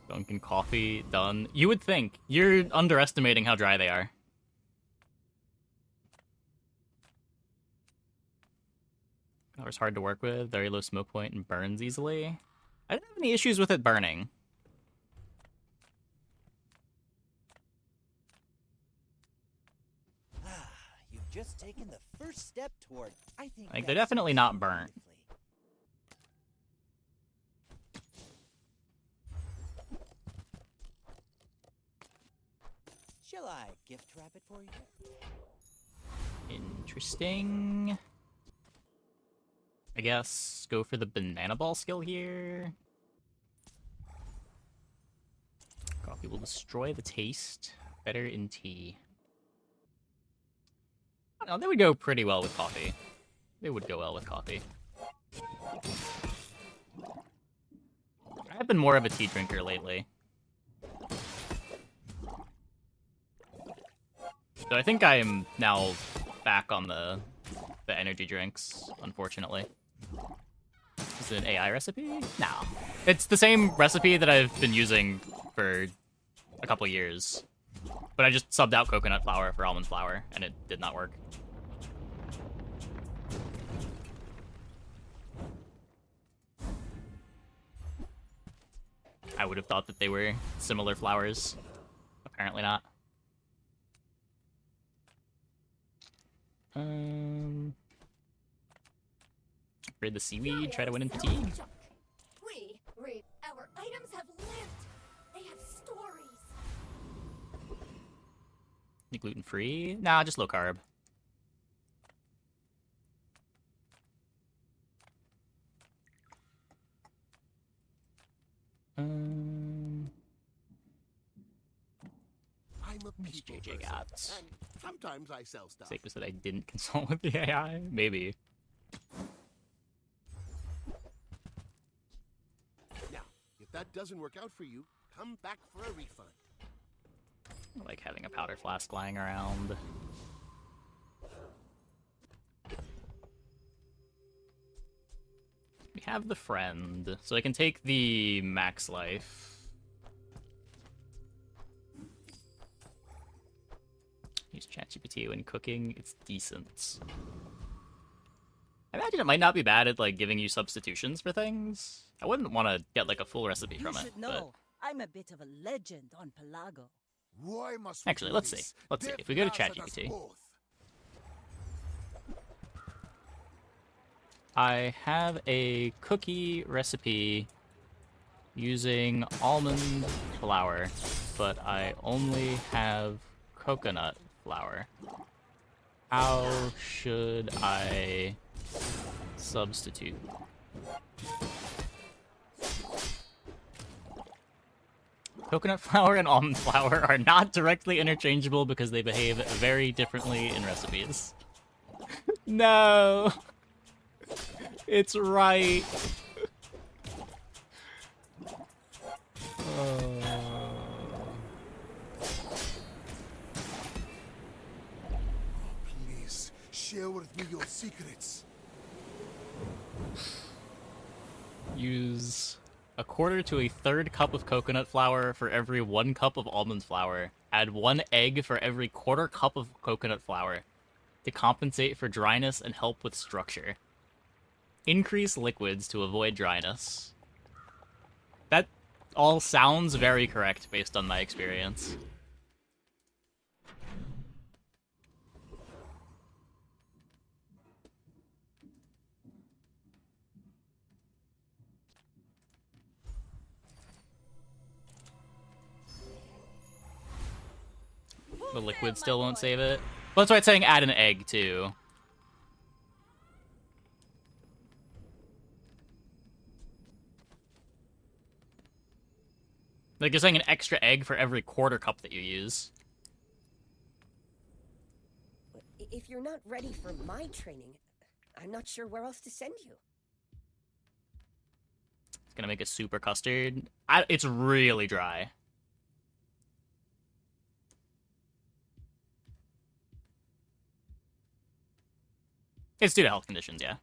Dunkin' coffee done. You would think. You're underestimating how dry they are. Power's hard to work with, very low smoke point, and burns easily. I didn't have any issues with it burning. You've just taken the first step toward. I think Like, they're definitely not burnt. Shall I gift wrap it for you? Interesting. I guess go for the banana ball skill here. Coffee will destroy the taste. Better in tea. I don't know, they would go pretty well with coffee. They would go well with coffee. I've been more of a tea drinker lately. So I think I am now back on the energy drinks, unfortunately. Is it an AI recipe? No. It's the same recipe that I've been using for a couple years. But I just subbed out coconut flour for almond flour, and it did not work. I would have thought that they were similar flours. Apparently not. Raid the seaweed, try to win in fatigue. We read our items have lived. They have stories. You gluten free? Nah, just low carb. I'm a people JJ person, got. and sometimes I sell stuff. Safest that I didn't consult with the AI? Maybe. Now, if that doesn't work out for you, come back for a refund. I like having a powder flask lying around. We have the friend, so I can take the max life. Use ChatGPT when cooking, it's decent. I imagine it might not be bad at like giving you substitutions for things. I wouldn't want to get like a full recipe from it. You should know, I'm a bit of a legend on Pelago. Why must Actually, let's see. Let's see. If we go to ChatGPT, I have a cookie recipe using almond flour, but I only have coconut flour. How should I substitute? Coconut flour and almond flour are not directly interchangeable because they behave very differently in recipes. No! It's right. Please, share with me your secrets. Use a quarter to a third cup of coconut flour for every 1 cup of almond flour. Add 1 egg for every quarter cup of coconut flour to compensate for dryness and help with structure. Increase liquids to avoid dryness. That all sounds very correct based on my experience. The liquid still won't save it. Well, that's why it's saying add an egg, too. Like, you're saying an extra egg for every quarter cup that you use. If you're not ready for my training, I'm not sure where else to send you. It's gonna make a super custard. It's really dry. It's due to health conditions, yeah.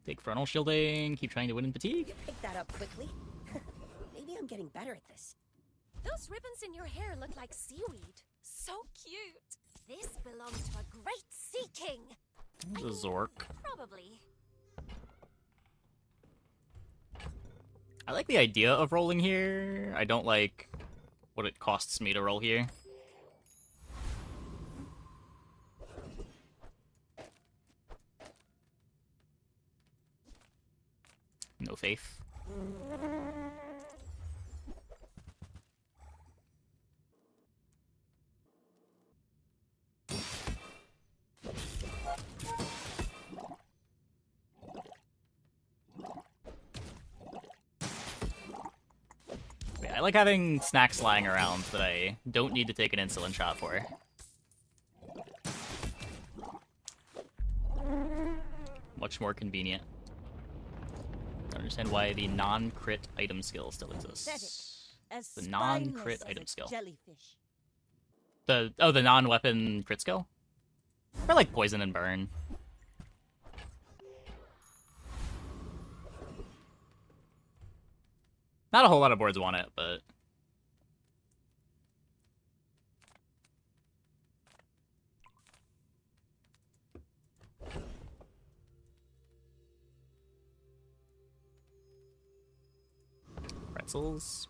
Take frontal shielding, keep trying to win in fatigue. You picked that up quickly. Maybe I'm getting better at this. Those ribbons in your hair look like seaweed. So cute. This belongs to a great sea king. The Zork. Probably. I like the idea of rolling here. I don't like what it costs me to roll here. No faith. Yeah, I like having snacks lying around that I don't need to take an insulin shot for. Much more convenient. I don't understand why the non-crit item skill still exists. As The non-crit spineless as item a skill. Jellyfish. The non-weapon crit skill? Or like poison and burn. Not a whole lot of boards want it, but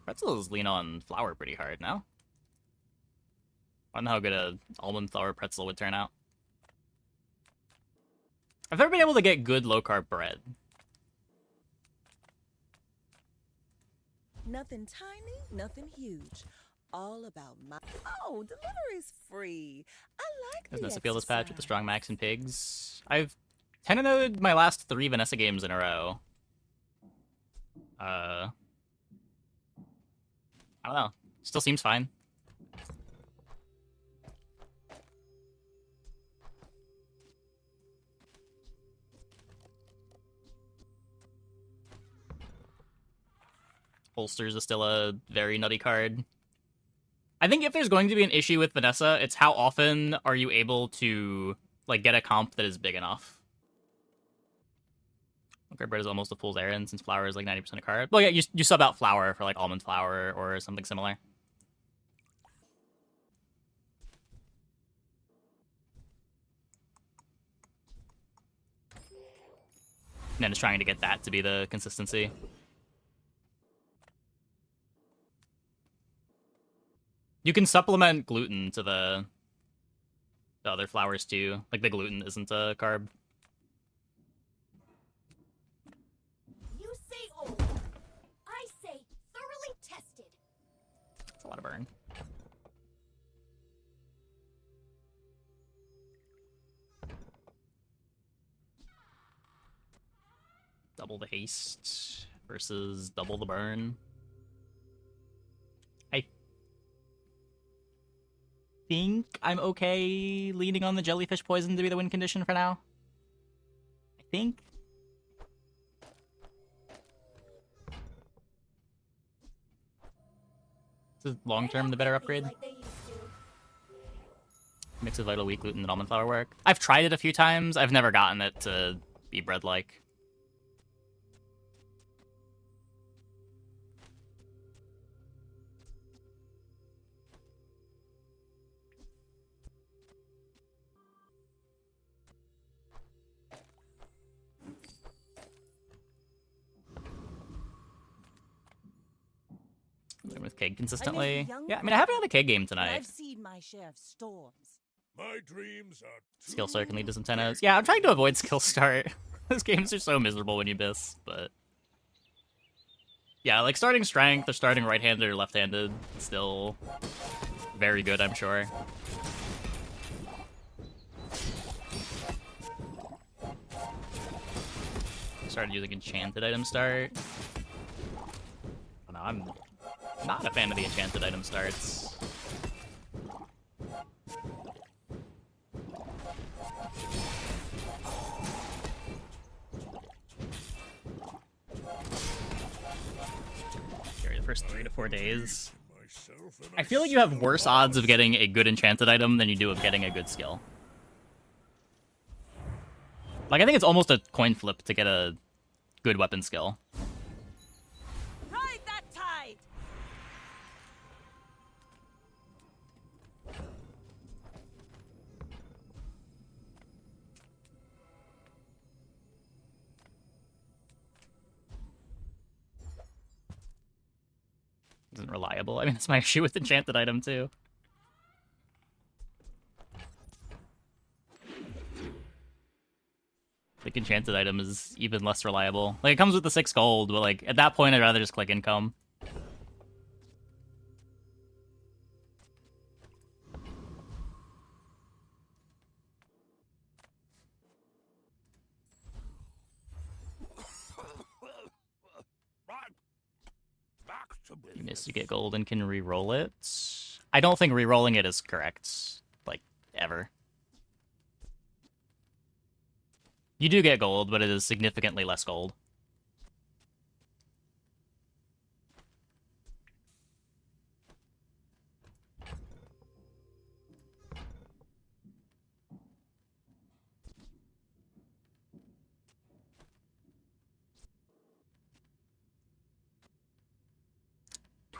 pretzels lean on flour pretty hard now. I don't know how good a almond flour pretzel would turn out. I've never been able to get good low-carb bread. Nothing tiny, nothing huge. All about my. Oh, delivery's free. I like There's the no appeal this patch with the exercise. strong max and pigs. I've tended my last 3 Vanessa games in a row. I don't know. Still seems fine. Holsters is still a very nutty card. I think if there's going to be an issue with Vanessa, it's how often are you able to like get a comp that is big enough. Okay, bread is almost a fool's errand since flour is like 90% of card. Well, yeah, you sub out flour for like almond flour or something similar. And then it's trying to get that to be the consistency. You can supplement gluten to the other flours too. Like the gluten isn't a carb. You say old. I say thoroughly tested. That's a lot of burn. Double the haste versus double the burn. I think I'm okay leaning on the jellyfish poison to be the win condition for now. I think. This is long term the better upgrade. Like they used to. Mix of vital wheat, gluten, and almond flour work. I've tried it a few times. I've never gotten it to be bread-like. With keg consistently. Yeah, I mean, I haven't had a keg game But tonight. I've seen my share of storms. My dreams are Skill start can lead to some 10-0s. Yeah, I'm trying to avoid skill start. Those games are so miserable when you miss, but... Yeah, like starting strength or starting right-handed or left-handed, still very good, I'm sure. Started using enchanted item start. Oh, no, I'm not a fan of the enchanted item starts. Carry the first 3 to 4 days. myself and I feel like you have worse odds of getting a good enchanted item than you do of getting a good skill. Like, I think it's almost a coin flip to get a good weapon skill. Ride that tide! Isn't reliable. I mean, that's my issue with enchanted item, too. Like, enchanted item is even less reliable. Like, it comes with the 6 gold, but, like, at that point, I'd rather just click income. You miss, you get gold and can re-roll it. I don't think re-rolling it is correct. Like, ever. You do get gold, but it is significantly less gold.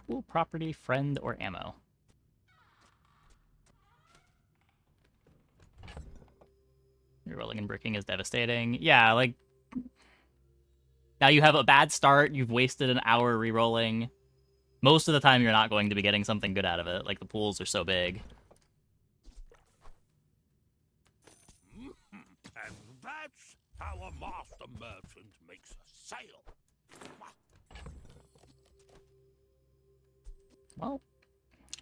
Tool, property, friend, or ammo. Rerolling and bricking is devastating. Yeah, like... Now you have a bad start, you've wasted an hour rerolling. Most of the time you're not going to be getting something good out of it. Like, the pools are so big. And that's how a master merchant makes a sale. Well,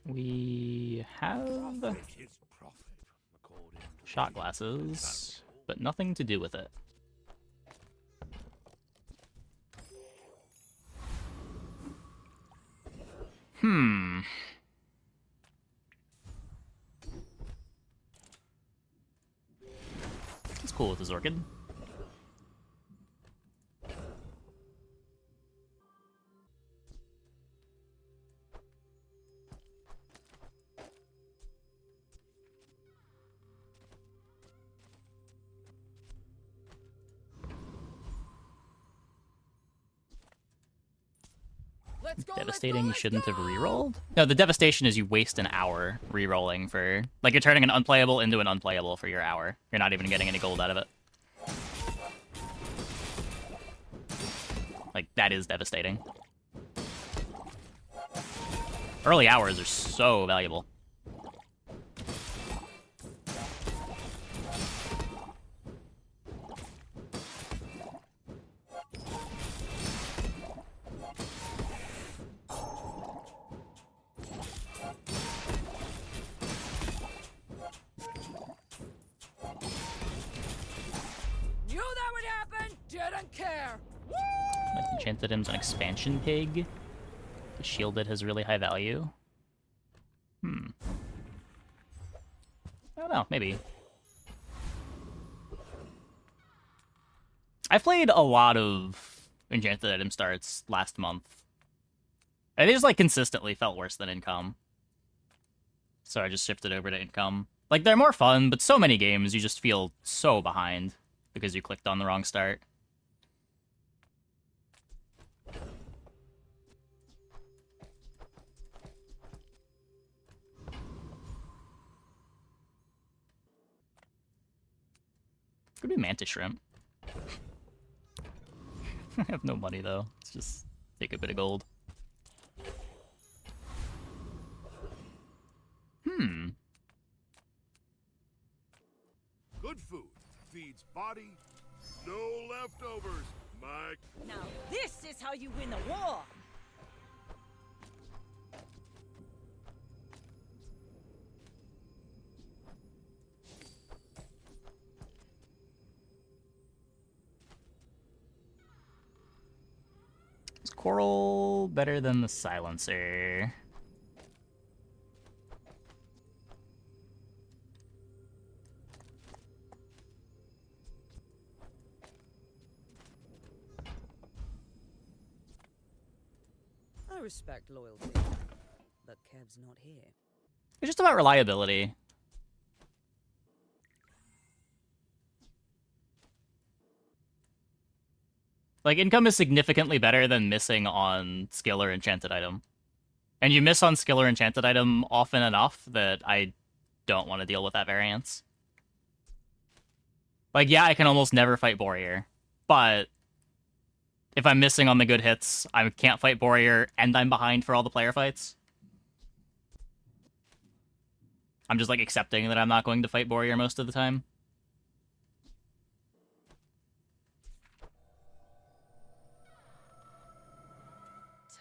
we have Profit is profit, according to shot glasses, but nothing to do with it. It's cool with the Zorkid. Devastating, you shouldn't have rerolled? No, the devastation is you waste an hour rerolling for... Like, you're turning an unplayable into an unplayable for your hour. You're not even getting any gold out of it. Like, that is devastating. Early hours are so valuable. Enchanted Hymn's an expansion pig. The shielded has really high value. I don't know, maybe. I played a lot of enchanted item starts last month. And they just, like, consistently felt worse than income. So I just shifted over to income. Like, they're more fun, but so many games you just feel so behind because you clicked on the wrong start. Could be mantis shrimp. I have no money though. Let's just take a bit of gold. Good food feeds body, no leftovers, Mike. Now this is how you win a war! Is coral better than the silencer? I respect loyalty, but Kev's not here. It's just about reliability. Like, income is significantly better than missing on skill or enchanted item. And you miss on skill or enchanted item often enough that I don't want to deal with that variance. Like, yeah, I can almost never fight Warrior, but if I'm missing on the good hits, I can't fight Warrior, and I'm behind for all the player fights. I'm just, like, accepting that I'm not going to fight Warrior most of the time.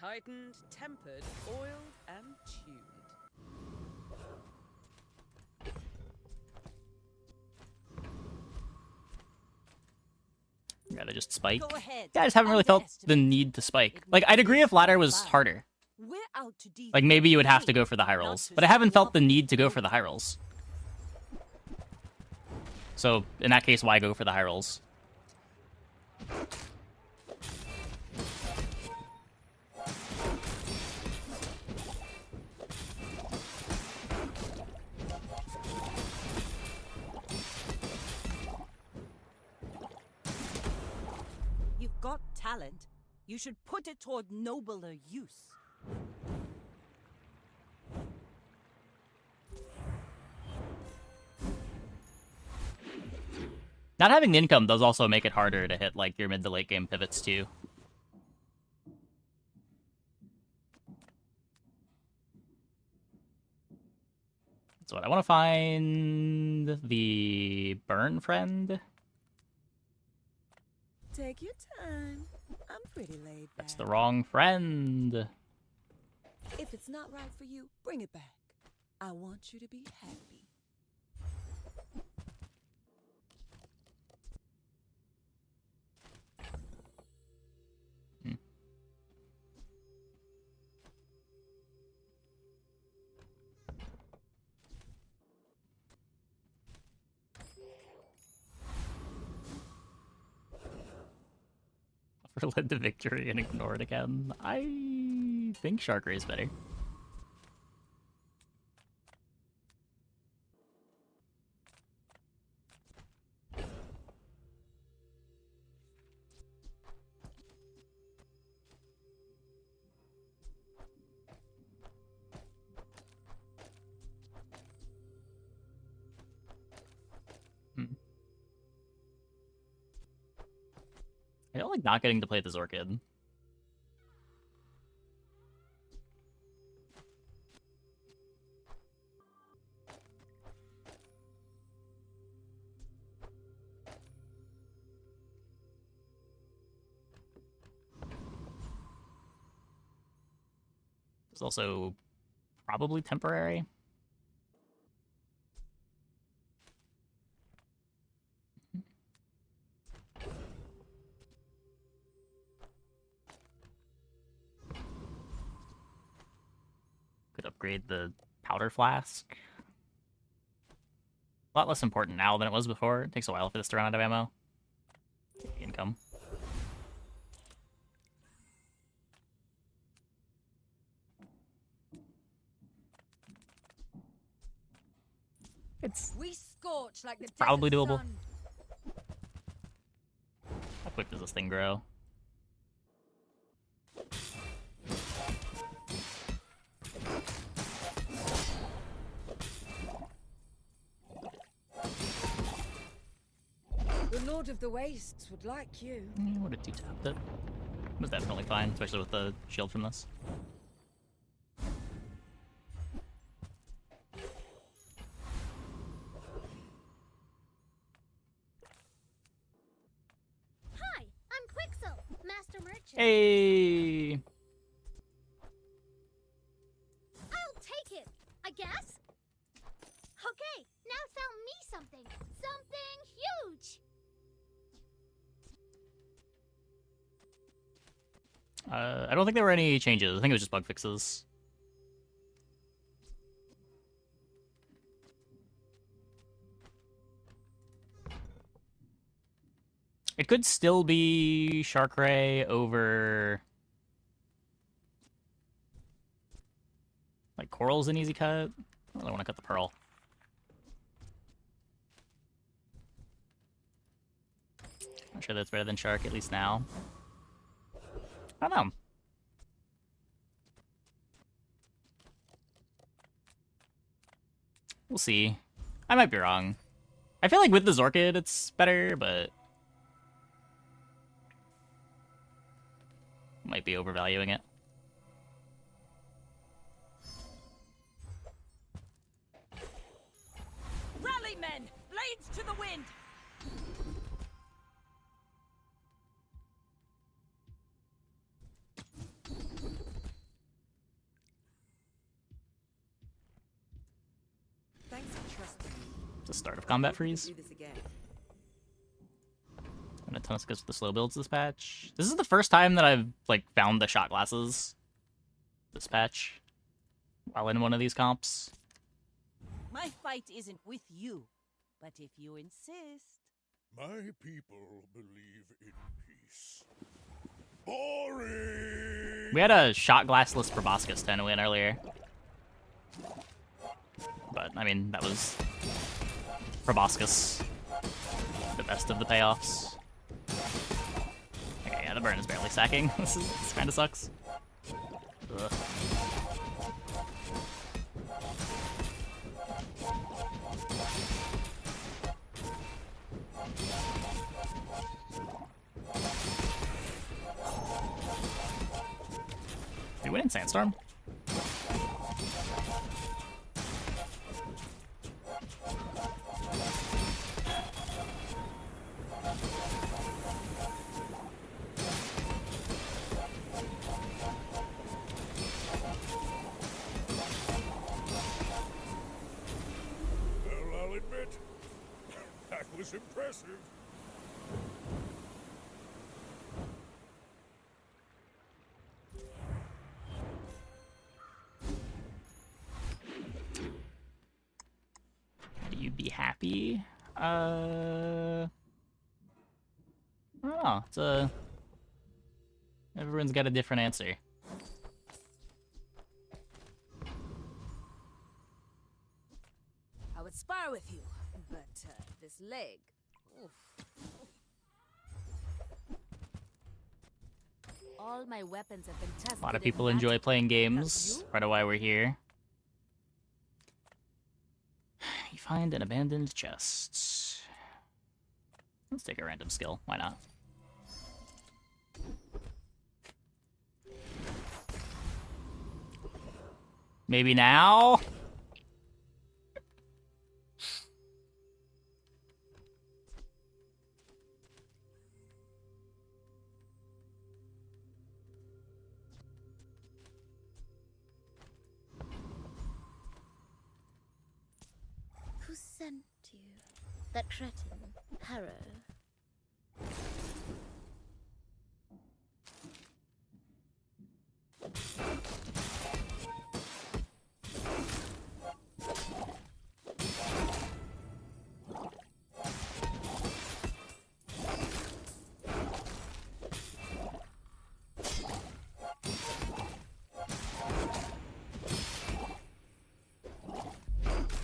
Tightened, tempered, oiled, and tuned. Rather just spike. Go ahead. Yeah, I just haven't really felt the need to spike. Like, I'd agree if ladder was harder. We're out to defend Like, maybe you would have to the go for the high not rolls. to But I haven't felt the swap need to go for the high rolls. So, in that case, why go for the high rolls? You've got talent. You should put it toward nobler use. Not having the income does also make it harder to hit, like, your mid to late game pivots, too. So what I want to find the burn friend. Take your time. I'm pretty laid back. That's the wrong friend. If it's not right for you, bring it back. I want you to be happy. Led to victory and ignore it again. I think Shark Ray is better. I don't like not getting to play this Orchid. It's also probably temporary. Could upgrade the powder flask. A lot less important now than it was before. It takes a while for this to run out of ammo. Income. It's We scorch like the probably desert doable. sun. How quick does this thing grow? The Lord of the Wastes would like you. Would have two-tapped it. It was definitely fine, especially with the shield from this. Hi, I'm Quixel, Master Merchant. Hey! I'll take it, I guess. Okay, now sell me something. Something huge. I don't think there were any changes. I think it was just bug fixes. It could still be Shark Ray over... Like, Coral's an easy cut. I don't really want to cut the Pearl. I'm sure that's better than Shark, at least now. I don't know. We'll see. I might be wrong. I feel like with the Zorkid it's better, but might be overvaluing it. Rally, men! Blades to the wind! Thanks for trusting me. The start of combat freeze. Do this again. And a ton of skips with the slow builds this patch. This is the first time that I've like found the shot glasses this patch while in one of these comps. My fight isn't with you, but if you insist. My people believe in peace. Boring! We had a shot glassless Proboscis 10 win earlier. But, I mean, that was Proboscis. The best of the payoffs. Okay, yeah, the burn is barely stacking. This kind of sucks. Ugh. Did we win in Sandstorm? Well, I'll admit, that was impressive. Do you be happy? I don't know. It's a... Everyone's got a different answer. I would spar with you, but this leg. Oof. All my weapons have been tested. A lot of in people battle. enjoy playing Because games. you- Part of why we're here. You find an abandoned chest. Let's take a random skill. Why not? Maybe now? Who sent you? That cretin, Harrow.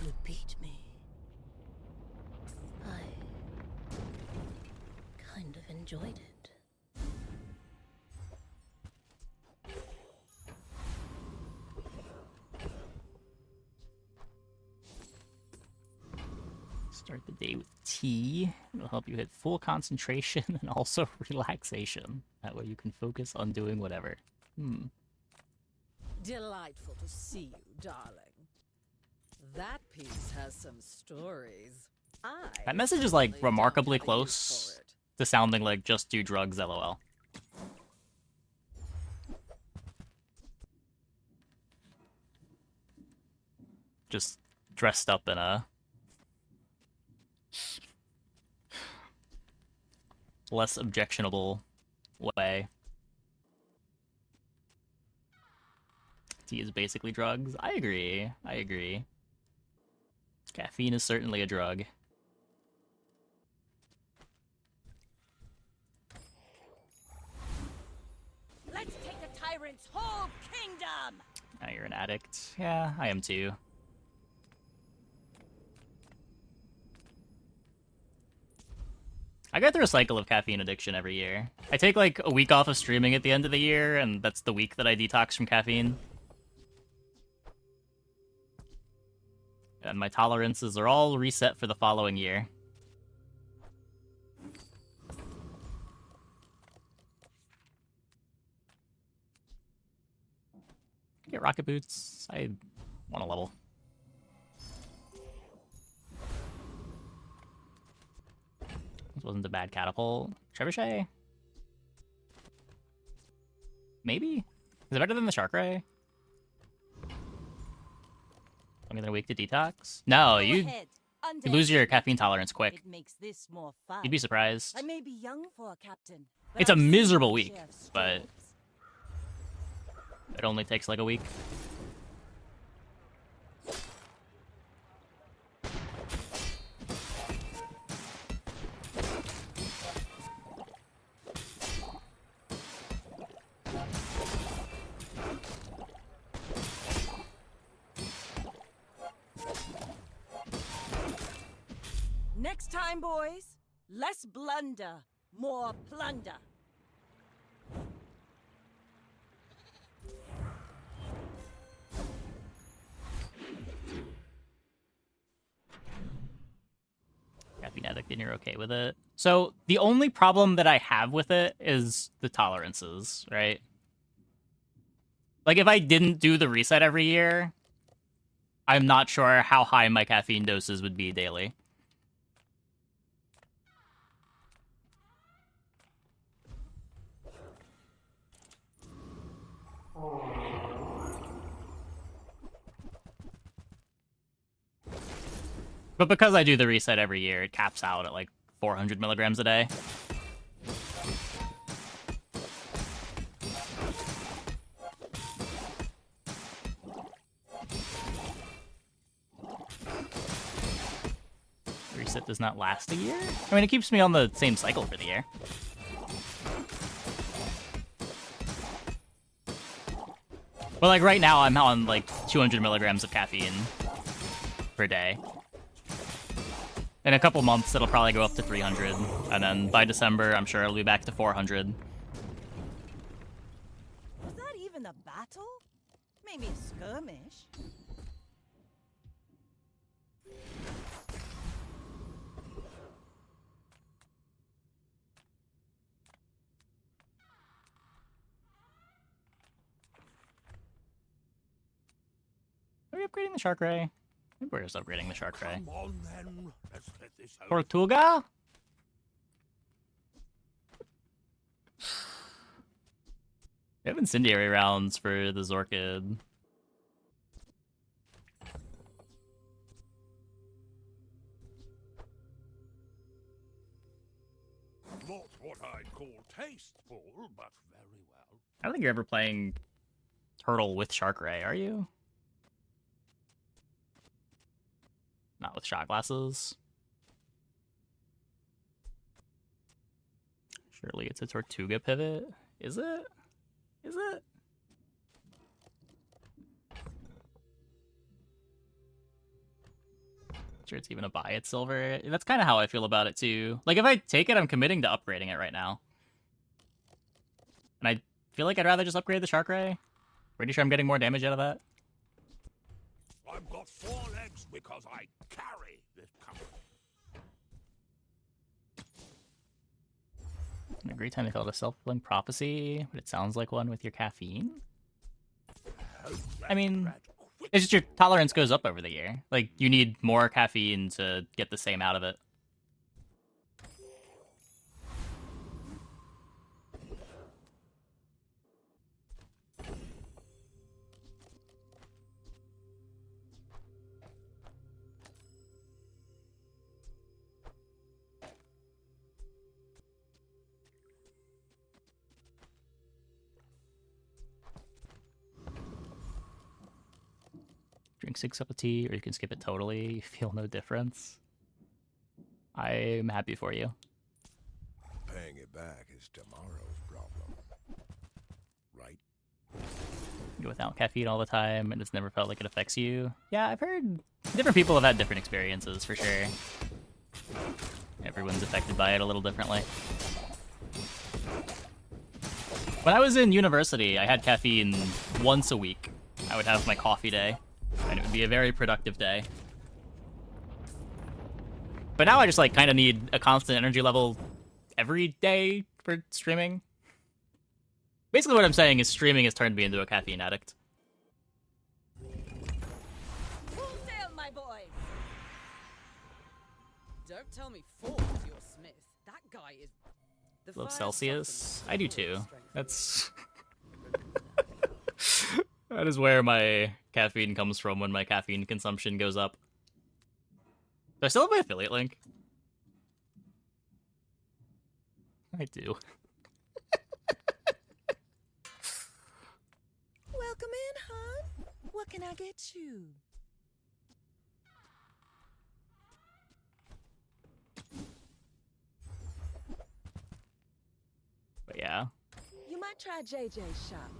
You beat me. I kind of enjoyed it. Start the day with tea. It'll help you hit full concentration and also relaxation. That way you can focus on doing whatever. Delightful to see you, darling. That piece has some stories. That message is like certainly don't remarkably have a use close for it. to sounding like just do drugs, lol. Just dressed up in a less objectionable way. Tea is basically drugs. I agree. I agree. Caffeine is certainly a drug. Let's take the tyrant's whole kingdom! Now you're an addict. Yeah, I am too. I go through a cycle of caffeine addiction every year. I take like a week off of streaming at the end of the year, and that's the week that I detox from caffeine. And my tolerances are all reset for the following year. Get rocket boots. I want a level. This wasn't a bad catapult. Trebuchet? Maybe? Is it better than the shark ray? Longer than a week to detox? No, Go you ahead. lose your caffeine tolerance quick. It makes this more fun. You'd be surprised. I may be young for a captain. but It's a I've seen miserable my week, share of but storms. it only takes like a week. Next time, boys, less blunder, more plunder. Caffeine addict and you're okay with it. So the only problem that I have with it is the tolerances, right? Like if I didn't do the reset every year, I'm not sure how high my caffeine doses would be daily. But because I do the reset every year, it caps out at like 400 milligrams a day. Reset does not last a year? I mean, it keeps me on the same cycle for the year. But like right now, I'm on like 200 milligrams of caffeine per day. In a couple months, it'll probably go up to 300, and then by December, I'm sure it'll be back to 400. Was that even a battle? Maybe a skirmish. Are we upgrading the Shark Ray? I think we're just upgrading the Shark Ray. Come on then. Let's let this out. Tortuga? We have incendiary rounds for the Zorkid. Not what I'd call tasteful, but very well. I don't think you're ever playing Turtle with Shark Ray, are you? Not with shot glasses. Surely it's a Tortuga pivot. Is it? Is it? Sure it's even a buy at silver. That's kind of how I feel about it too. Like if I take it, I'm committing to upgrading it right now. And I feel like I'd rather just upgrade the Shark Ray. Pretty sure I'm getting more damage out of that. I've got 4 legs because I carry this company. A great time to call it a self-fulfilling prophecy, but it sounds like one with your caffeine. I mean, it's just your tolerance goes up over the year. Like, you need more caffeine to get the same out of it. Drink 6 cups of tea, or you can skip it totally. You feel no difference. I'm happy for you. Paying it back is tomorrow's problem. Right? You go without caffeine all the time, and it's never felt like it affects you. Yeah, I've heard different people have had different experiences, for sure. Yeah, everyone's affected by it a little differently. When I was in university, I had caffeine once a week. I would have my coffee day, and it would be a very productive day. But now I just like kind of need a constant energy level every day for streaming. Basically what I'm saying is streaming has turned me into a caffeine addict. Full sail, my boy! Don't tell me Ford's your Smith. That guy is... The Love fire Celsius. softens I do your too. strength. That's... that is where my caffeine comes from when my caffeine consumption goes up. Do I still have my affiliate link? I do. Welcome in, hon. What can I get you? But yeah. You might try JJ's shop.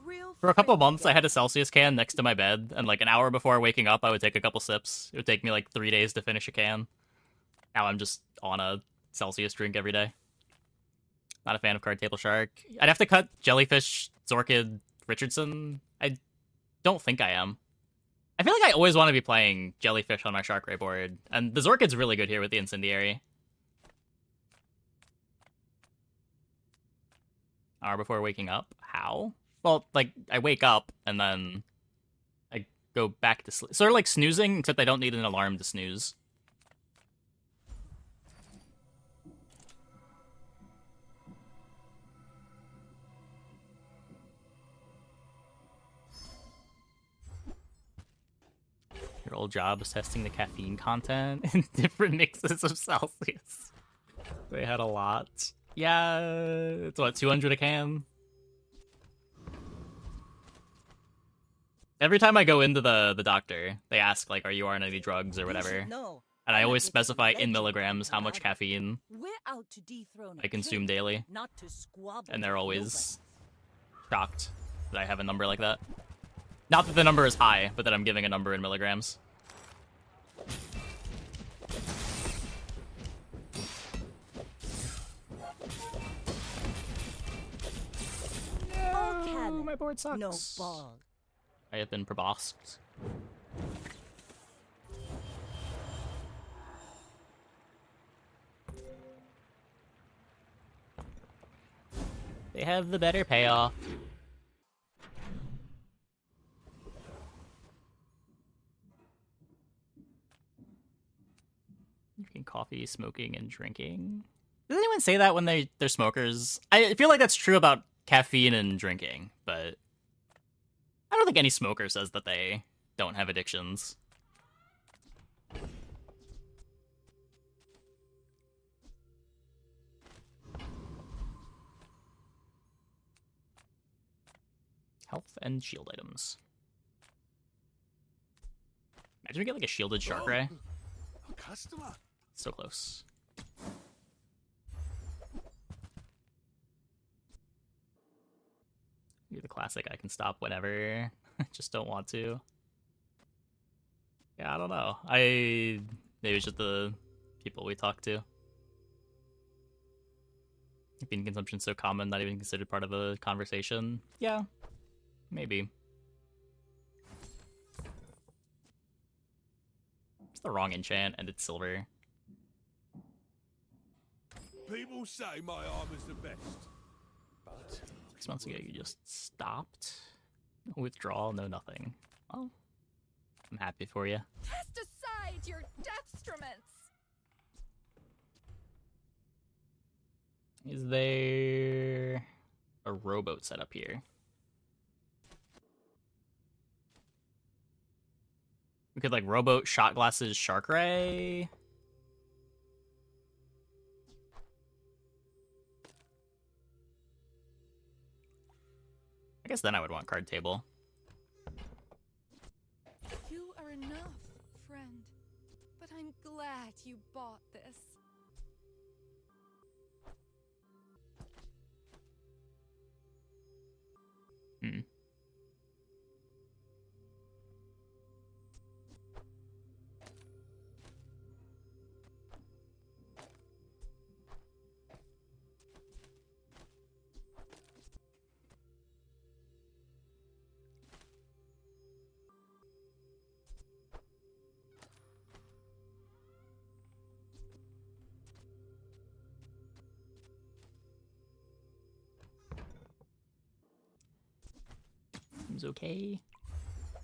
Real For a couple friendly months, I had a Celsius can next to my bed, and like an hour before waking up, I would take a couple sips. It would take me like 3 days to finish a can. Now I'm just on a Celsius drink every day. Not a fan of Card Table Shark. I'd have to cut Jellyfish, Zorkid, Richardson. I don't think I am. I feel like I always want to be playing Jellyfish on my Shark Ray board, and the Zorkid's really good here with the Incendiary. Hour before waking up? How? Well, like, I wake up, and then I go back to sleep. Sort of like snoozing, except I don't need an alarm to snooze. Your old job was testing the caffeine content in different mixes of Celsius. They had a lot. Yeah, it's what, 200 a can? Every time I go into the doctor, they ask, like, are you on any drugs or whatever? No. And I always specify in milligrams how much caffeine We're out to dethrone I consume daily. not to squabble. And they're always shocked that I have a number like that. Not that the number is high, but that I'm giving a number in milligrams. cannon. My board sucks. No ball. I have been probosked. They have the better payoff. Drinking coffee, smoking, and drinking. Does anyone say that when they're smokers? I feel like that's true about caffeine and drinking, but I don't think any smoker says that they don't have addictions. Health and shield items. Imagine we get like a shielded shark ray. A customer. So close. You're the classic, I can stop whenever. Just don't want to. Yeah, I don't know. Maybe it's just the people we talk to. Caffeine consumption's so common, not even considered part of the conversation. Yeah, maybe. It's the wrong enchant, and it's silver. People say my armor's the best, but 6 months ago, you just stopped. No withdrawal, no nothing. Well, I'm happy for you. Cast aside your deathstruments! Is there a rowboat set up here? We could like rowboat, shot glasses, shark ray. I guess then I would want card table. You are enough, friend. But I'm glad you bought this. Hmm. Seems okay.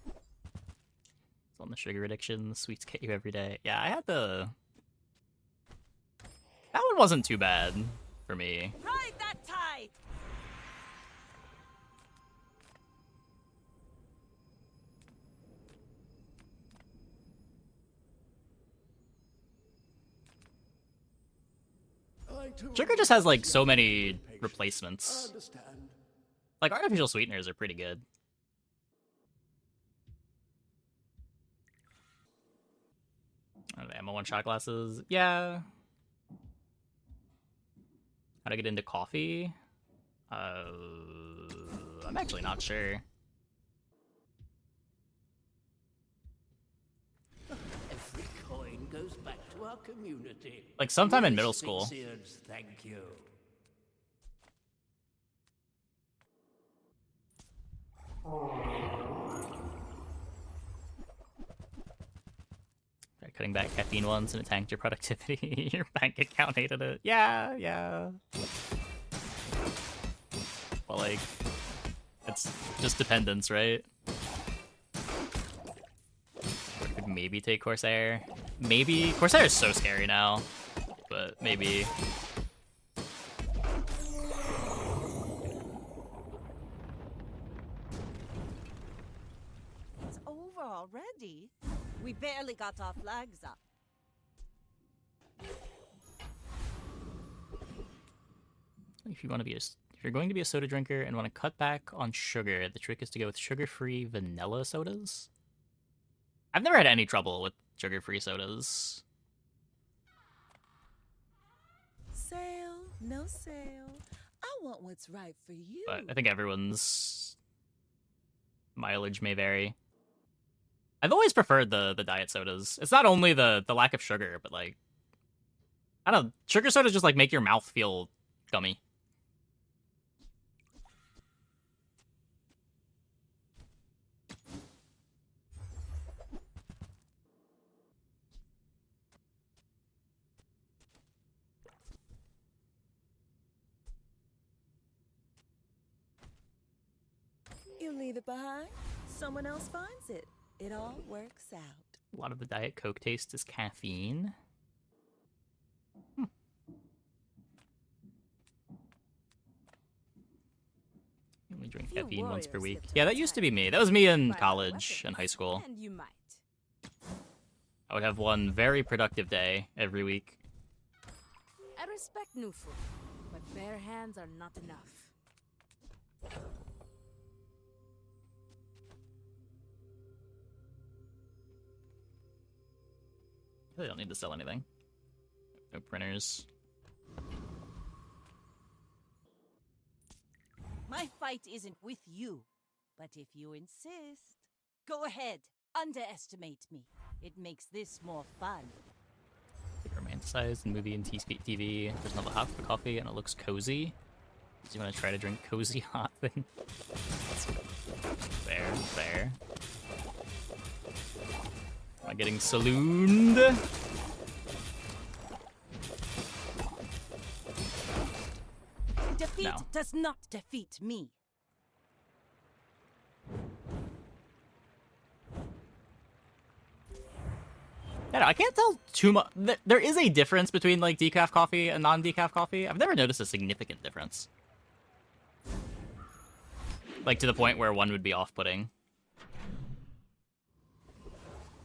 It's on the sugar addiction. The sweets get you every day. Yeah, I had the... That one wasn't too bad for me. Ride that tide! Sugar just has, like, so many replacements. Like, artificial sweeteners are pretty good. Ammo one-shot glasses. Yeah. How to get into coffee? I'm actually not sure. Every coin goes back to our community. Like, sometime in middle school. Sphinxians, thank you. Cutting back caffeine once and it tanked your productivity. Your bank account hated it. Yeah, yeah. Well, like, it's just dependence, right? Or could maybe take Corsair. Maybe. Corsair is so scary now, but maybe. It's over already. We barely got our flags up. If you're going to be a soda drinker and want to cut back on sugar, the trick is to go with sugar-free vanilla sodas. I've never had any trouble with sugar-free sodas. Sale, no sale. I want what's right for you. But I think everyone's mileage may vary. I've always preferred the diet sodas. It's not only the lack of sugar, but like, I don't know, sugar sodas just like make your mouth feel gummy. You leave it behind, someone else finds it. It all works out. A lot of the Diet Coke taste is caffeine. Only drink Few caffeine once per warriors week. live to Yeah, that used to be retire. me. That was me in Buy college and weapons, high school. And you might. I would have one very productive day every week. I respect new food, but bare hands are not enough. Really don't need to sell anything. No printers. My fight isn't with you, but if you insist, go ahead. Underestimate me. It makes this more fun. Romanticized movie and TV. There's another half of coffee and it looks cozy. Do you want to try to drink cozy hot thing? Fair, fair. Am I getting salooned? Defeat No. does not defeat me. Yeah, no, I can't tell too much. There is a difference between like decaf coffee and non-decaf coffee. I've never noticed a significant difference. Like to the point where one would be off-putting.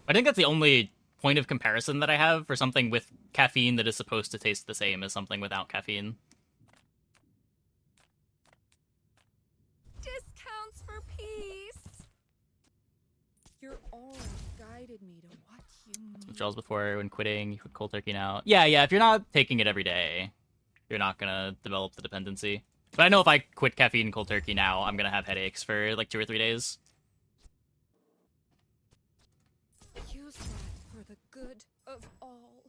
I think that's the only point of comparison that I have for something with caffeine that is supposed to taste the same as something without caffeine. Discounts for peace. Your aura guided me to what you need. Withdrawals before when quitting, you quit cold turkey now. Yeah, if you're not taking it every day, you're not gonna develop the dependency. But I know if I quit caffeine cold turkey now, I'm gonna have headaches for like 2 or 3 days. Use that for the good of all.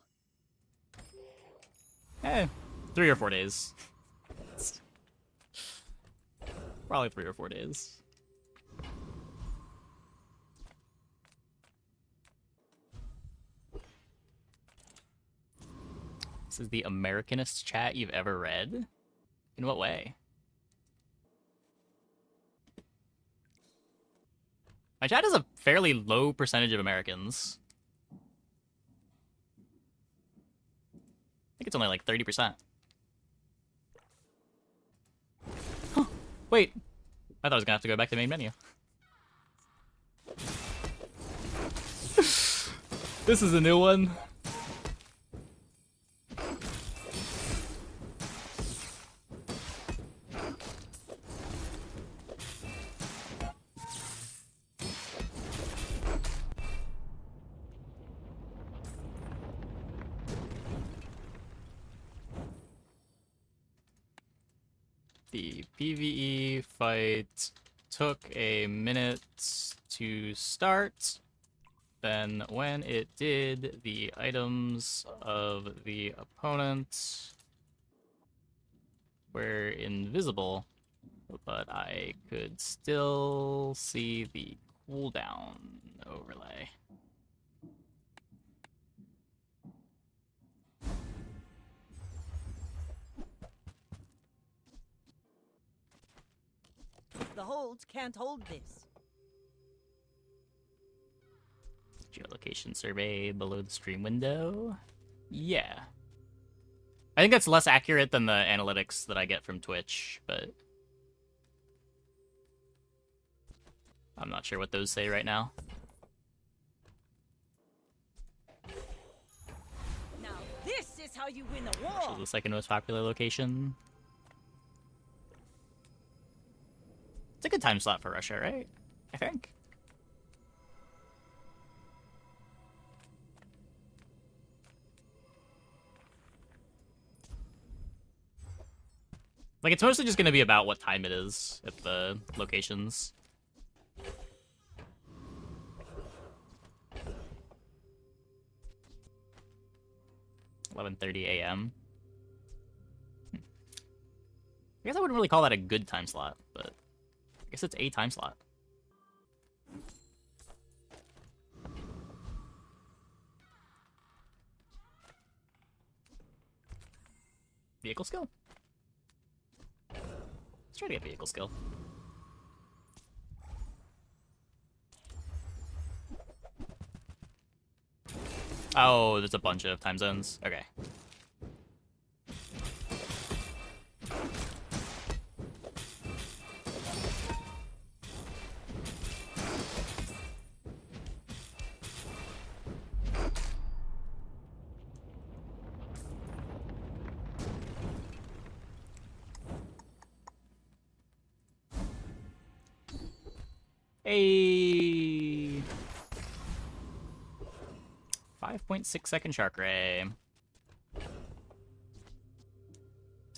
3 or 4 days. Probably 3 or 4 days. This is the Americanist chat you've ever read? In what way? My chat is a fairly low percentage of Americans. I think it's only like 30%. Huh. Wait. I thought I was gonna have to go back to the main menu. This is a new one. The PvE fight took a minute to start. Then when it did, the items of the opponent were invisible, but I could still see the cooldown overlay. The holds can't hold this. Geolocation survey below the stream window. Yeah. I think that's less accurate than the analytics that I get from Twitch, but I'm not sure what those say right now. Now this is how you win a Which war. is the second most popular location. It's a good time slot for Russia, right? I think. Like, it's mostly just going to be about what time it is at the locations. $11:30 a.m. I guess I wouldn't really call that a good time slot, but I guess it's a time slot. Vehicle skill? Let's try to get vehicle skill. Oh, there's a bunch of time zones. Okay. Hey. 5.6-second shark ray. That's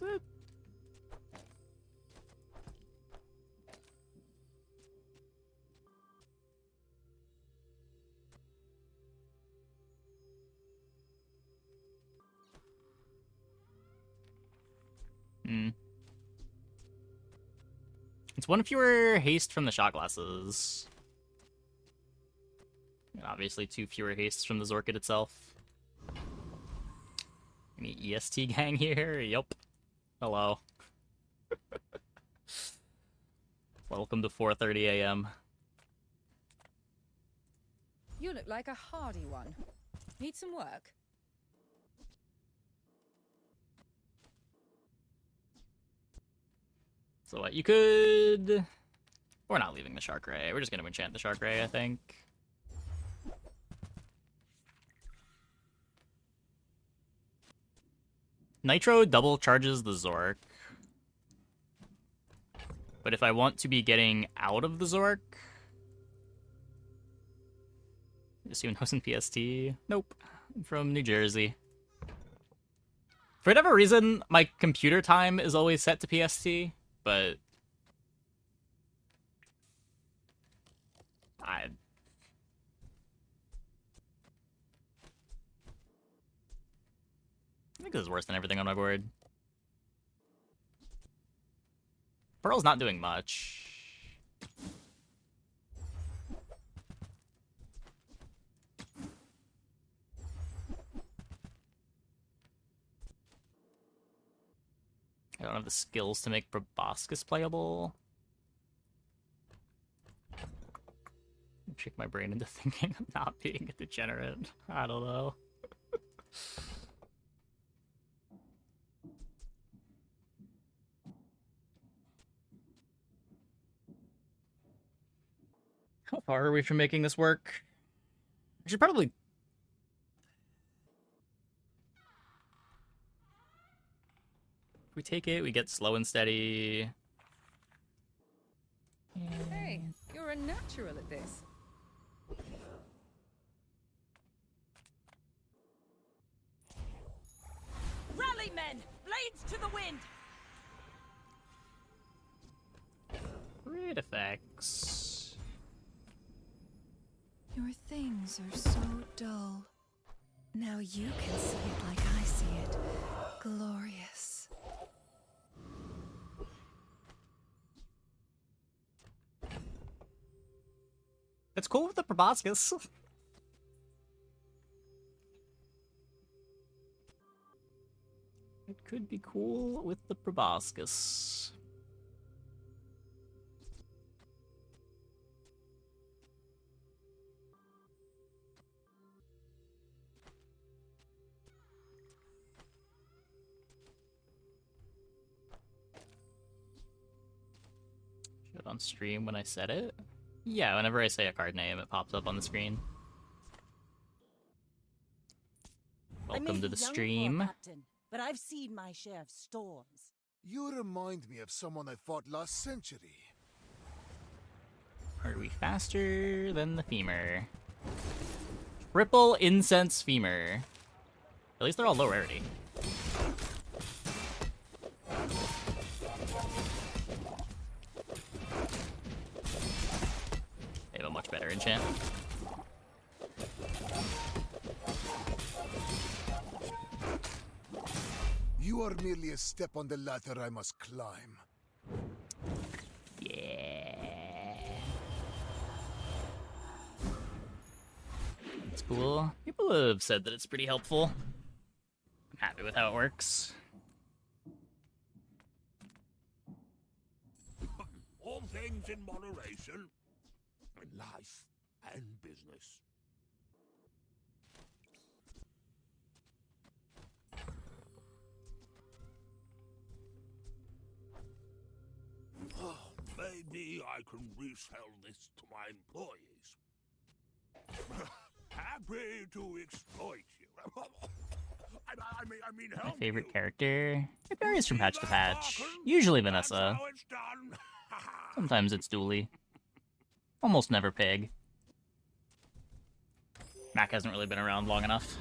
it. It's one fewer haste from the shot glasses. And obviously 2 fewer hastes from the Zorkit itself. Any EST gang here? Yup. Hello. Welcome to 4:30 a.m. You look like a hardy one. Need some work? So what, you could... We're not leaving the Shark Ray. We're just going to enchant the Shark Ray, I think. Nitro double charges the Zork. But if I want to be getting out of the Zork... Assume who's in PST? Nope. I'm from New Jersey. For whatever reason, my computer time is always set to PST, but... I think this is worse than everything on my board. Pearl's not doing much. I don't have the skills to make Proboscis playable. trick my brain into thinking I'm not being a degenerate. I don't know. How far are we from making this work? I should probably... If we take it, we get slow and steady. Hey, you're a natural at this. Rally, men! Blades to the wind! Great effects. Your things are so dull. Now you can see it like I see it. Glorious. It's cool with the proboscis. It could be cool with the proboscis. Showed on stream when I said it? Yeah, whenever I say a card name, it pops up on the screen. Welcome to the stream. Captain, but I've seen my share of storms. You remind me of someone I fought last century. Are we faster than the femur? Triple incense femur. At least they're all low rarity. They have a much better enchant. You are merely a step on the ladder I must climb. Yeah. It's cool. People have said that it's pretty helpful. I'm happy with how it works. All things in moderation. In life and business. Maybe I can resell this to my employees. Happy to exploit you. I mean, My help favorite you. character? It varies from patch to patch. Usually Vanessa. That's how it's done. Sometimes it's Dooley. Almost never Pig. Mac hasn't really been around long enough.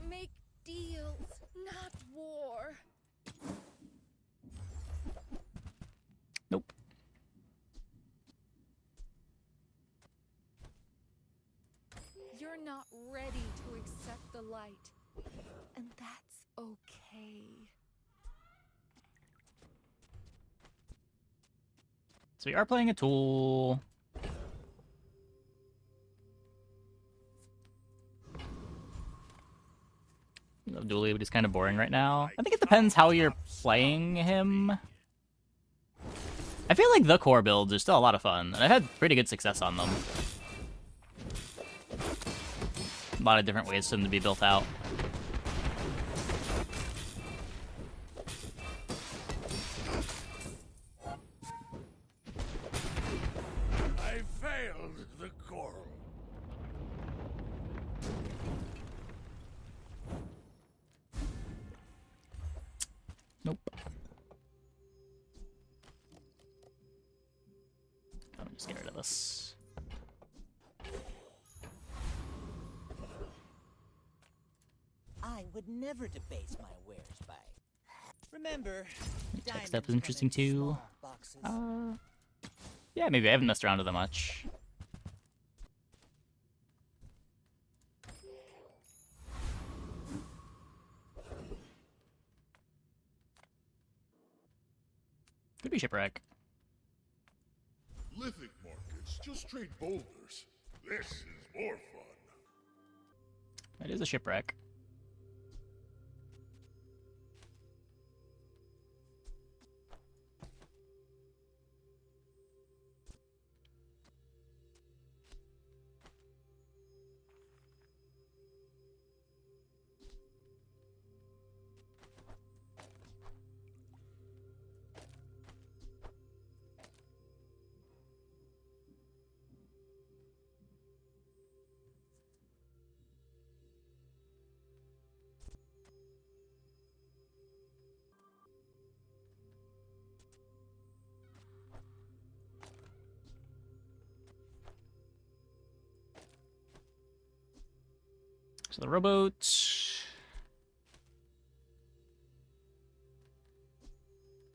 Make deals, not war. Nope. You're not ready to accept the light. And that's okay. So we are playing a tool. Dooley, but he's kind of boring right now. I think it depends how you're playing him. I feel like the core builds are still a lot of fun, and I've had pretty good success on them. A lot of different ways for them to be built out. I failed the coral. Nope. I'm just get rid of this. I would never debase my wares by. Remember, Tech step diamonds is interesting come in too. small boxes. Yeah, maybe I haven't messed around with it much. Could be Shipwreck. Lithic markets just trade boulders. This is more fun. It is a shipwreck. So the rowboat.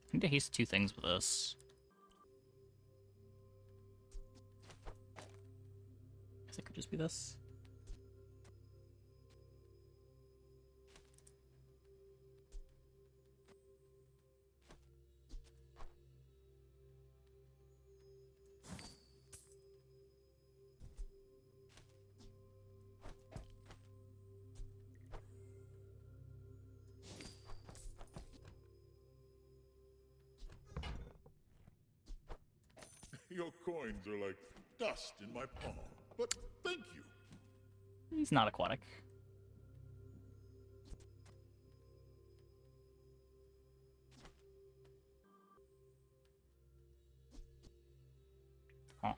I need to haste 2 things with this. Guess it could just be this. Your coins are like dust in my palm, but thank you. He's not aquatic. Huh.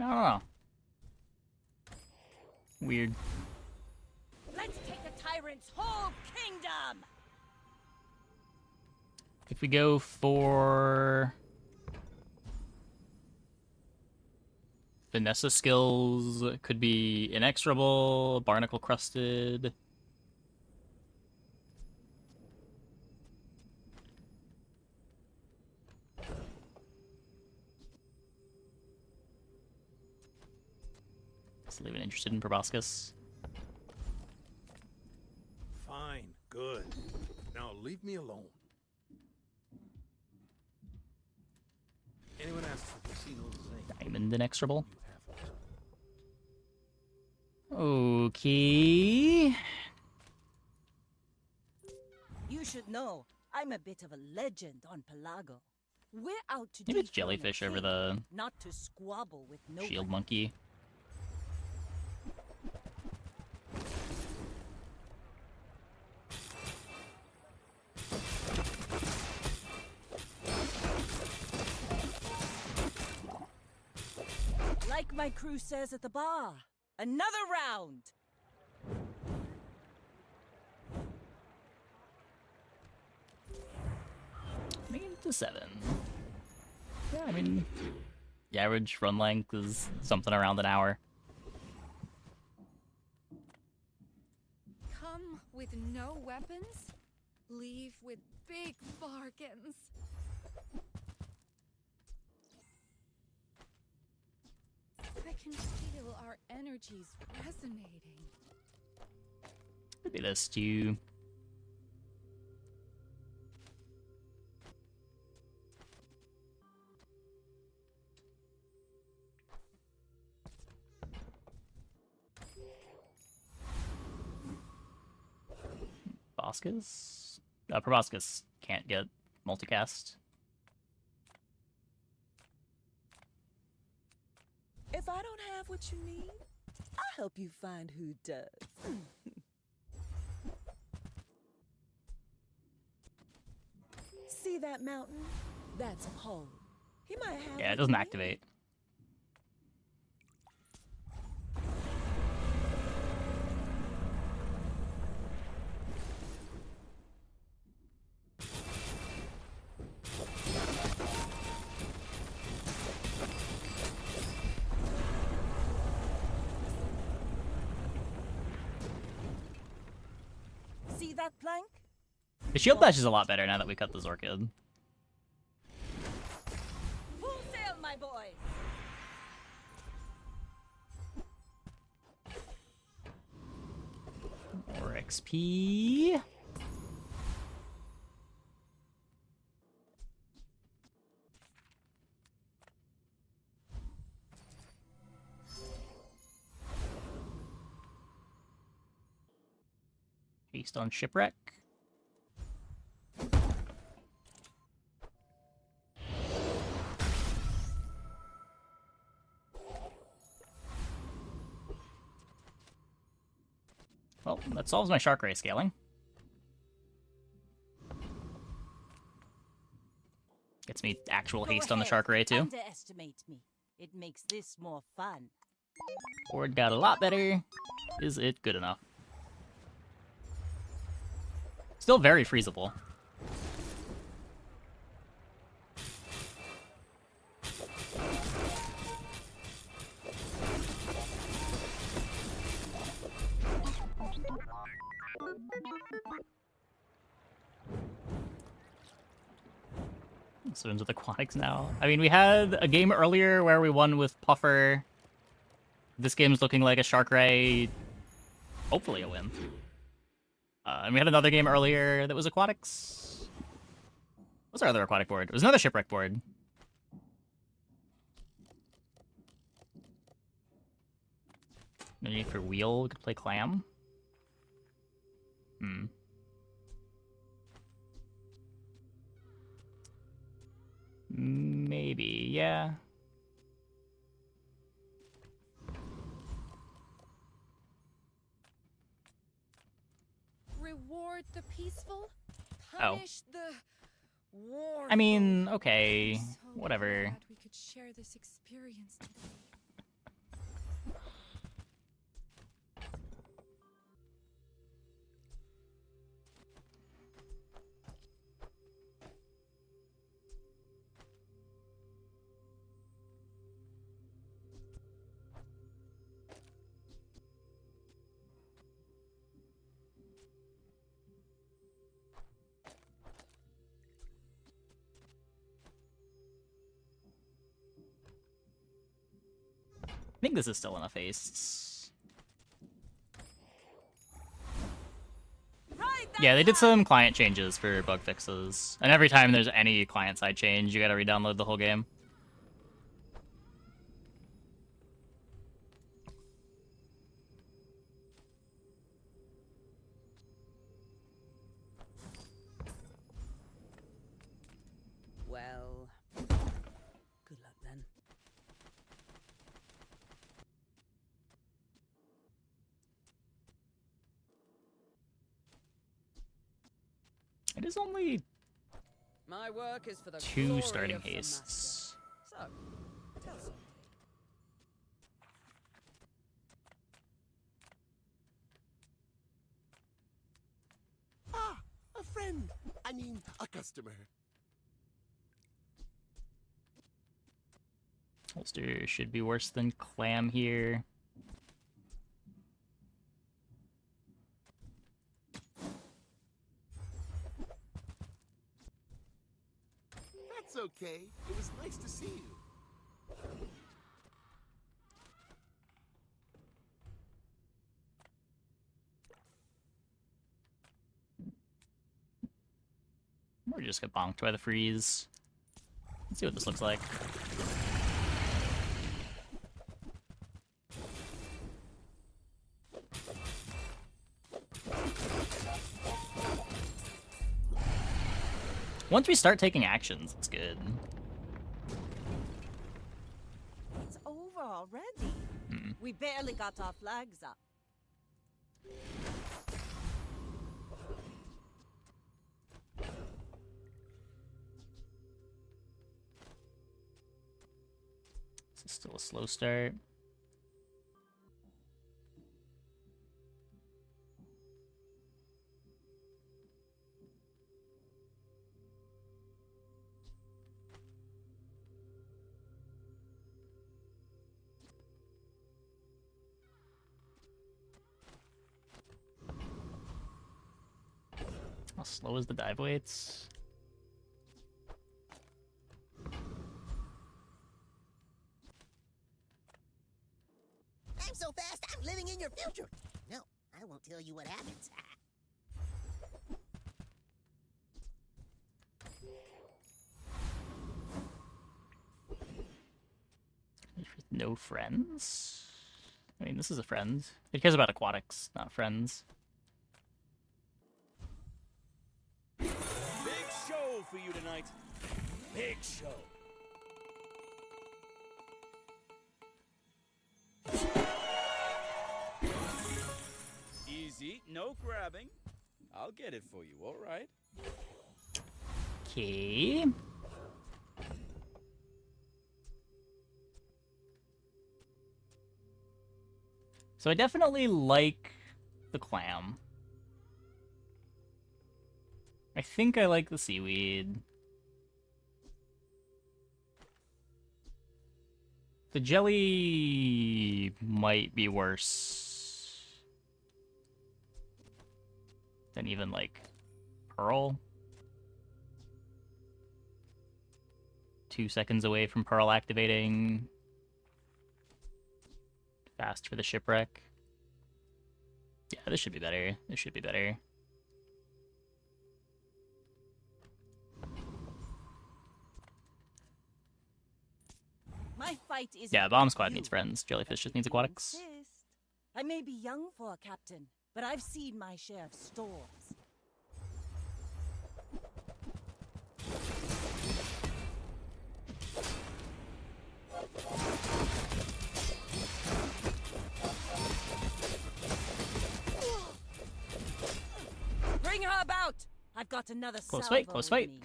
I don't know. Weird. Let's take the tyrant's whole kingdom! If we go for Vanessa skills, it could be inexorable, barnacle crusted. Still even interested in proboscis. Fine, good. Now leave me alone. Anyone asks if you've seen old thing? Diamond inexorable. Okay. You should know, I'm a bit of a legend on Pelago. We're out to Maybe it's dethrone a jellyfish over king, the not to squabble with nobody. shield monkey. Like my crew says at the bar, another round. Make it to 7. Yeah, I mean, the average run length is something around an hour. Come with no weapons, leave with big bargains. I can feel our energies resonating. Maybe this too. Proboscis? Proboscis can't get multicast. If I don't have what you need, I'll help you find who does. See that mountain? That's Pole. He might have. Yeah, it what doesn't you need. activate. See that plank? The shield bash is a lot better now that we cut the Zorkid. Full sail, my boys! XP. Haste on Shipwreck. Well, that solves my Shark Ray scaling. Gets me actual Go haste on the ahead. Shark Ray too. Underestimate me. It makes this more fun. Board got a lot better. Is it good enough? Still very freezable. Swims with aquatics now. I mean, we had a game earlier where we won with Puffer. This game's looking like a Shark Ray. Hopefully a win. And we had another game earlier that was aquatics. What's our other aquatic board? It was another Shipwreck board. No need for wheel. We could play clam. Maybe, yeah. Reward the peaceful, Oh. punish the war. I mean, okay, So whatever. glad we could share this experience today. I think this is still enough hastes. Yeah, they did some client changes for bug fixes. And every time there's any client-side change, you gotta re-download the whole game. Well, good luck then. It is only My work is for the 2 glory starting of the hastes. master. So, tell us. Ah, a friend. I mean, a customer. Holster should be worse than clam here. That's okay. It was nice to see you. Or just get bonked by the freeze. Let's see what this looks like. Once we start taking actions, it's good. It's over already. We barely got our flags up. This is still a slow start. How slow is the dive weights? I'm so fast, I'm living in your future. No, I won't tell you what happens. No friends? I mean, this is a friend. It cares about aquatics, not friends. Big show for you tonight. Big show. Easy, no grabbing. I'll get it for you, all right? Okay. So I definitely like the clam. I think I like the seaweed. The jelly might be worse than even, like, pearl. 2 seconds away from pearl activating. Fast for the shipwreck. Yeah, this should be better. This should be better. My fight is. Yeah, bomb squad needs friends. Jellyfish just needs If you aquatics. insist. I may be young for a captain, but I've seen my share of storms. Bring her about! I've got another Close fight, salvo close with fight. me.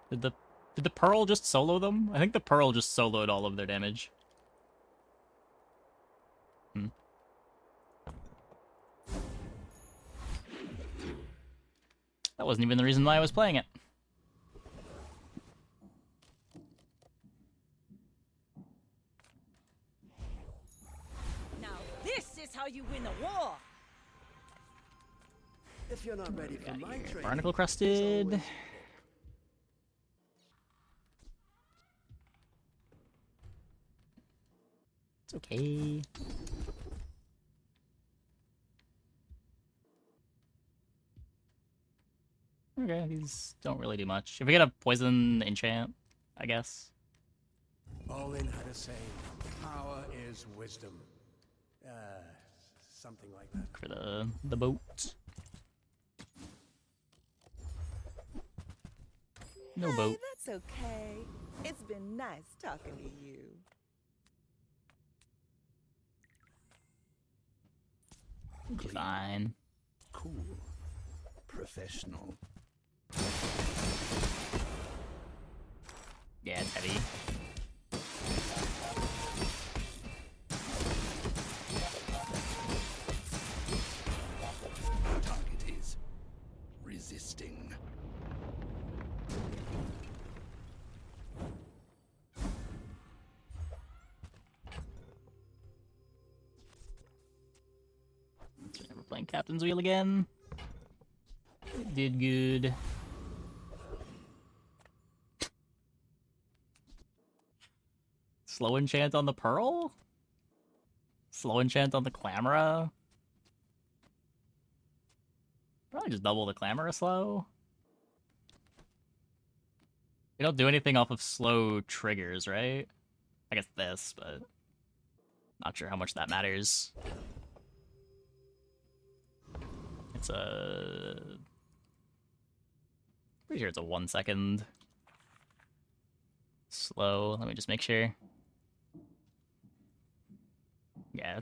Did the pearl just solo them? I think the pearl just soloed all of their damage. That wasn't even the reason why I was playing it. Now this is how you win a war! If you're not ready for my training, Barnacle crusted. It's okay. Okay, these don't really do much. If we get a poison enchant, I guess. Olin had a saying, power is wisdom. Something like that. For the boat. No Hey, boat. that's okay. It's been nice talking to you. Fine. Cool. Professional. Yeah, it's heavy. Target is resisting. We're playing Captain's Wheel again. It did good. Slow enchant on the pearl? Slow enchant on the clamora? Probably just double the clamora slow. You don't do anything off of slow triggers, right? I guess this, but not sure how much that matters. It's a... Pretty sure it's a 1 second slow. Let me just make sure. Yeah.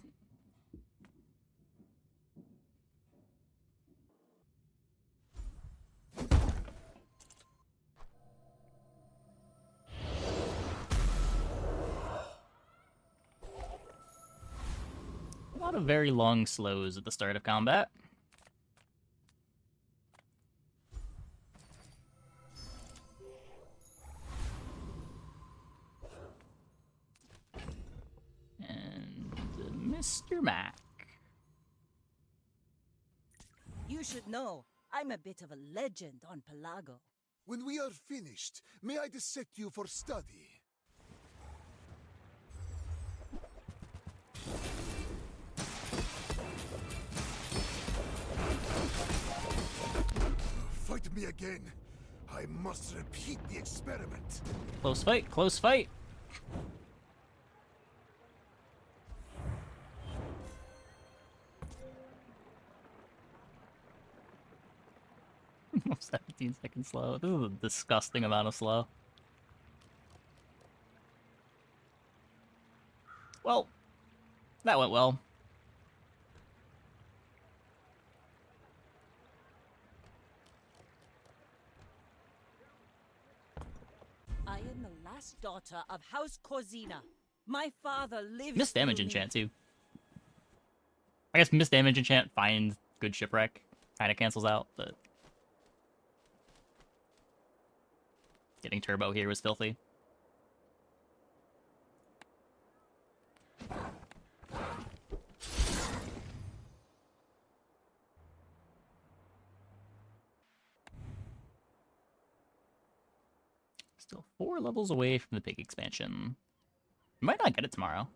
A lot of very long slows at the start of combat. And Mr. Mac. You should know, I'm a bit of a legend on Pelago. When we are finished, may I dissect you for study? me again, I must repeat the experiment. Close fight, close fight. I'm 17 seconds slow. This is a disgusting amount of slow. Well, that went well. I am the last daughter of House Corzina. My father lives. Miss damage through me. enchant too. I guess miss damage enchant find good shipwreck kind of cancels out, but getting turbo here was filthy. Still 4 levels away from the big expansion. Might not get it tomorrow.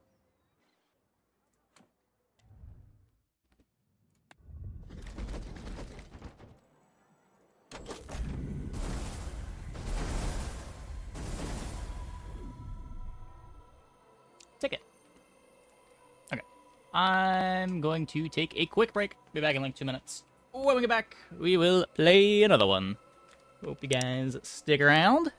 Ticket. Okay. I'm going to take a quick break. Be back in like 2 minutes. When we get back, we will play another one. Hope you guys stick around.